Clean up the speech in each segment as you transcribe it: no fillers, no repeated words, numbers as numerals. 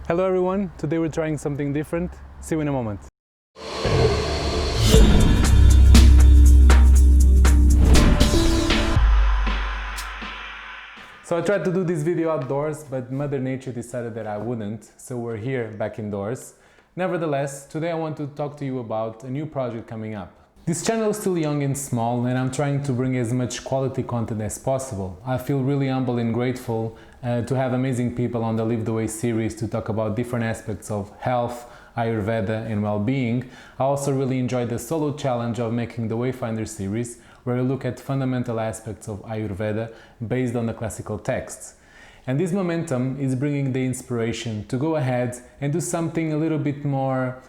Hello everyone, today we're trying something different. See you in a moment. So I tried to do this video outdoors, but Mother Nature decided that I wouldn't, so we're here back indoors. Nevertheless, today I want to talk to you about a new project coming up. This channel is still young and small, and I'm trying to bring as much quality content as possible. I feel really humble and grateful to have amazing people on the Live the Way series to talk about different aspects of health, Ayurveda and well-being. I also really enjoyed the solo challenge of making the Wayfinder series, where I look at fundamental aspects of Ayurveda based on the classical texts. And this momentum is bringing the inspiration to go ahead and do something a little bit more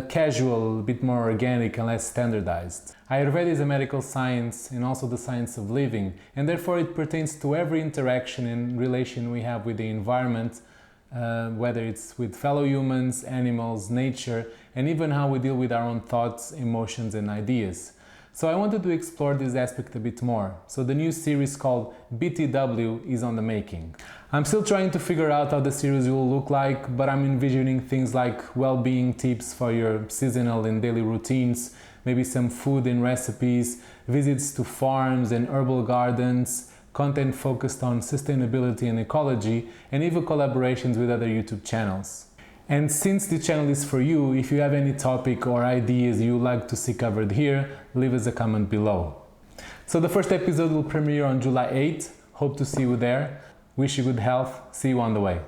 casual, a bit more organic and less standardized. Ayurveda is a medical science and also the science of living, and therefore it pertains to every interaction and relation we have with the environment, whether it's with fellow humans, animals, nature, and even how we deal with our own thoughts, emotions and ideas. So I wanted to explore this aspect a bit more. So the new series called BTW is on the making. I'm still trying to figure out how the series will look like, but I'm envisioning things like well-being tips for your seasonal and daily routines, maybe some food and recipes, visits to farms and herbal gardens, content focused on sustainability and ecology, and even collaborations with other YouTube channels. And since the channel is for you, if you have any topic or ideas you would like to see covered here, leave us a comment below. So the first episode will premiere on July 8th. Hope to see you there. Wish you good health. See you on the way.